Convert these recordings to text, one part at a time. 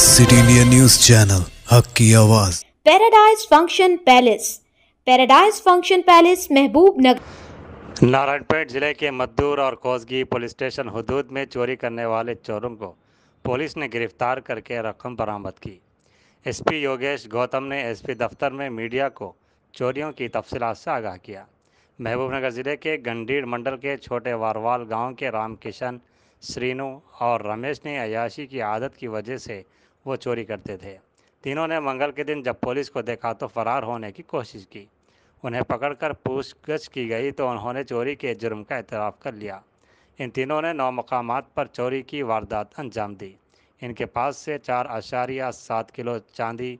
City India news channel हक की आवाज़। पैराडाइज फंक्शन पैलेस महबूब नगर। नारायणपेट जिले के मद्दूर और कोसगी पुलिस स्टेशन हदूद में चोरी करने वाले चोरों को पुलिस ने गिरफ्तार करके रकम बरामद की। एसपी योगेश गौतम ने एसपी दफ्तर में मीडिया को चोरियों की तफसीलात से आगाह किया। महबूबनगर ज़िले के गंडीर मंडल के छोटे वारवाल गांव के रामकिशन, श्रीनु और रमेश ने अयाशी की आदत की वजह से वो चोरी करते थे। तीनों ने मंगल के दिन जब पुलिस को देखा तो फरार होने की कोशिश की। उन्हें पकड़कर पूछताछ की गई तो उन्होंने चोरी के जुर्म का एतराफ़ कर लिया। इन तीनों ने 9 मकामात पर चोरी की वारदात अंजाम दी। इनके पास से 4.7 किलो चांदी,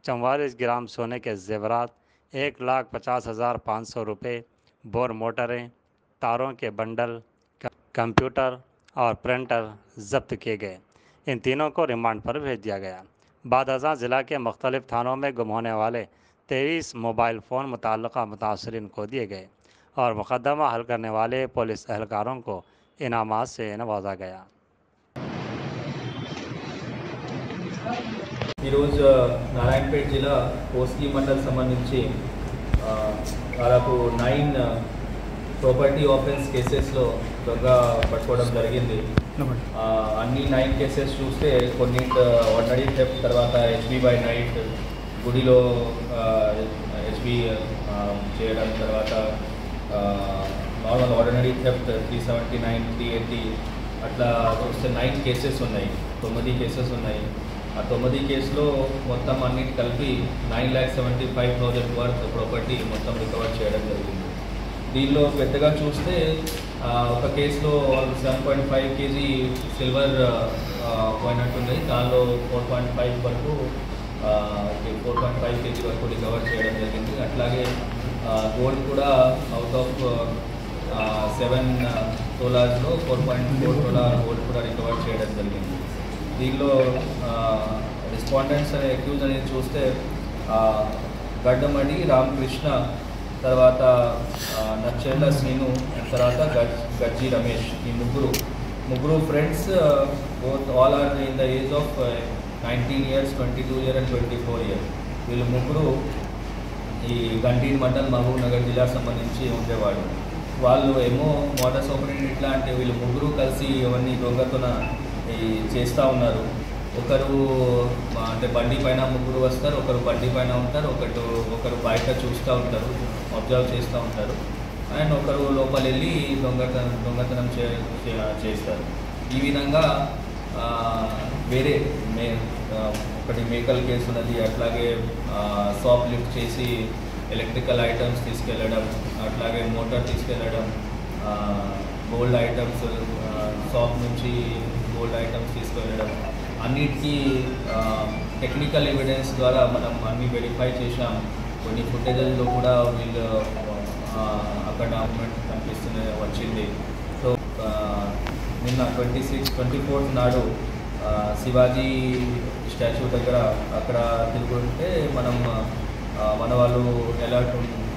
44 ग्राम सोने के जेवरात, 1,50,500 रुपये, बोर मोटरें, तारों के बंडल, कंप्यूटर और प्रिंटर जब्त किए गए। इन तीनों को रिमांड पर भेज दिया गया। बाद अज़ां ज़िला के मुख्तलिफ़ थानों में गुम होने वाले 23 मोबाइल फ़ोन मुतल्लिक़ा मुतासरीन को दिए गए और मुकदमा हल करने वाले पुलिस एहलकारों को इनामात से नवाजा गया। नारायणपेट जिला कोसगी मंडल संबंधी దాదాపు 9 ప్రాపర్టీ ఆఫెన్స్ కేసెస్లో దొంగ పట్టుకోవడం జరిగింది. అన్ని 9 కేసెస్ చూస్తే కొన్ని ఆర్డినరీ థెఫ్ట్, తర్వాత హెచ్బీ బై నైట్ గుడిలో హెచ్బీ చేయడం, తర్వాత నార్మల్ ఆర్డినరీ థెఫ్ట్ 379, 380 అట్లా చూస్తే 9 కేసెస్ ఉన్నాయి. 9 కేసెస్ ఉన్నాయి. ఆ 9 కేసులో మొత్తం అన్నిటి కలిపి 9,75,000 వర్త్ ప్రాపర్టీ మొత్తం రికవర్ చేయడం జరిగింది. దీనిలో పెద్దగా చూస్తే ఒక కేసులో 7.5 కేజీ సిల్వర్ పోయినట్టుంది. దానిలో 4.5 వరకు 4.5 కేజీ వరకు రికవర్ చేయడం జరిగింది. అట్లాగే గోల్డ్ కూడా అవుట్ ఆఫ్ 7 తోలాస్లో 4.4 తోలార్ గోల్డ్ కూడా రికవర్ చేయడం జరిగింది. దీనిలో రెస్పాండెంట్స్ అనే అక్యూజ్ అనేది చూస్తే గడ్డమడి రామకృష్ణ, తర్వాత నచ్చెల్ల శ్రీను, తర్వాత గజ్జి రమేష్, ఈ ముగ్గురు friends both all are in the age of 19 years, 22 years and 24 years. వీళ్ళు ముగ్గురు ఈ గండీర్ మండల్ మహబూబ్ నగర్ జిల్లా సంబంధించి ఉండేవాళ్ళు. వాళ్ళు ఏమో మోటార్ ఆపరేటర్ ఇట్లా అంటే వీళ్ళు ముగ్గురు కలిసి ఎవరిని దొంగతన చేస్తూ ఉన్నారు. ఒకరు అంటే బండి పైన ముగ్గురు వస్తారు, ఒకరు బండి పైన ఉంటారు, ఒకరు బయట చూస్తూ ఉంటారు, అబ్జర్వ్ చేస్తూ ఉంటారు, అండ్ ఒకరు లోపల వెళ్ళి దొంగతనం చేస్తారు. ఈ విధంగా వేరే ఒకటి మేకల్ కేసు ఉన్నది. అట్లాగే షాప్ లిఫ్ట్ చేసి ఎలక్ట్రికల్ ఐటమ్స్ తీసుకెళ్ళడం, అట్లాగే మోటార్ తీసుకెళ్ళడం, గోల్డ్ ఐటమ్స్ షాప్ నుంచి గోల్డ్ ఐటమ్స్ తీసుకెళ్ళడం, అన్నిటికీ టెక్నికల్ ఎవిడెన్స్ ద్వారా మనం అన్నీ వెరిఫై చేసాం. కొన్ని ఫుటేజెస్లో కూడా వీళ్ళు అక్కడ మూమెంట్ వచ్చింది. సో నిన్న 24th నాడు శివాజీ స్టాచ్యూ దగ్గర అక్కడ తిరుగుతుంటే మన వాళ్ళు అలర్ట్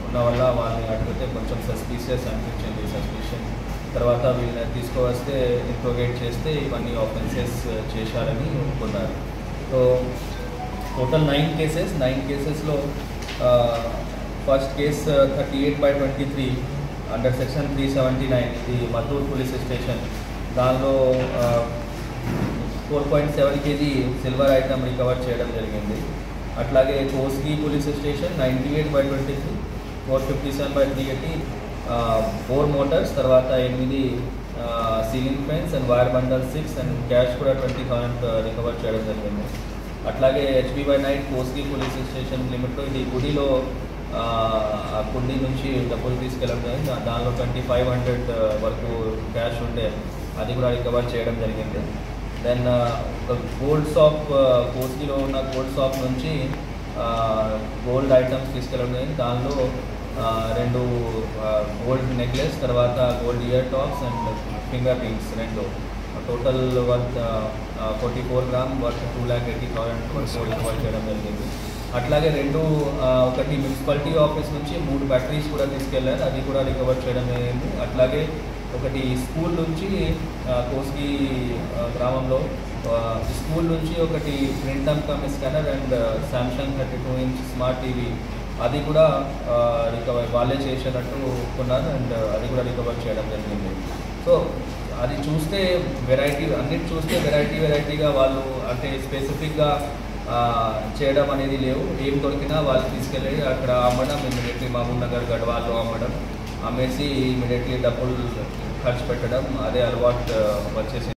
ఉన్న వల్ల వాళ్ళని అడిగితే కొంచెం సస్పీషియస్ అనిపించింది. తర్వాత వీళ్ళని తీసుకువస్తే ఇంట్రోగేట్ చేస్తే ఇవన్నీ ఆఫెన్సెస్ చేశారని ఒప్పుకున్నారు. సో టోటల్ 9 కేసెస్లో ఫస్ట్ కేసు 38/23 అండర్ సెక్షన్ 379 ఇది మద్దూర్ పోలీస్ స్టేషన్. దానిలో 4.7 కేజీ సిల్వర్ ఐటమ్ రికవర్ చేయడం జరిగింది. అట్లాగే Kosgi police station 98/23 457/380 bore motors, తర్వాత 8 ceiling fans and wire bundle 6 and cash కూడా 20,000 రికవర్ చేయడం జరిగింది. అట్లాగే HB by night Kosgi police station లిమిట్లో ఇది గుడిలో ఆ కుండి నుంచి డబ్బులు తీసుకెళ్ళడం జరిగింది. దానిలో 2,500 వరకు క్యాష్ ఉంటే అది కూడా రికవర్ చేయడం జరిగింది. దెన్ గోల్డ్ షాప్, కోస్గిలో ఉన్న గోల్డ్ షాప్ నుంచి గోల్డ్ ఐటమ్స్ తీసుకెళ్ళడం జరిగింది. దానిలో 2 గోల్డ్ నెక్లెస్, తర్వాత gold ear tops and finger rings 2 total worth 44 gram worth 2,80,000 recover చేయడం జరిగింది. అట్లాగే ఒకటి మున్సిపాలిటీ ఆఫీస్ నుంచి 3 బ్యాటరీస్ కూడా తీసుకెళ్లారు, అది కూడా రికవర్ చేయడం జరిగింది. అట్లాగే ఒకటి స్కూల్ నుంచి కోస్గి గ్రామంలో స్కూల్ నుంచి ఒకటి print come scanner and Samsung 32-inch smart TV అది కూడా రికవర్ వాళ్ళే చేసినట్టు ఒప్పుకున్నారు అండ్ అది కూడా రికవర్ చేయడం జరిగింది. సో అది చూస్తే అన్నిటి చూస్తే వెరైటీగా వాళ్ళు అంటే స్పెసిఫిక్గా చేయడం అనేది లేవు. ఏం దొరికినా వాళ్ళు తీసుకెళ్ళి అక్కడ అమ్మడం, ఇమీడియట్లీ మహబూబ్ నగర్ గడ్వాల్లో అమ్మేసి ఇమీడియట్లీ డబ్బులు ఖర్చు పెట్టడం, అదే అలవాటు వచ్చేసి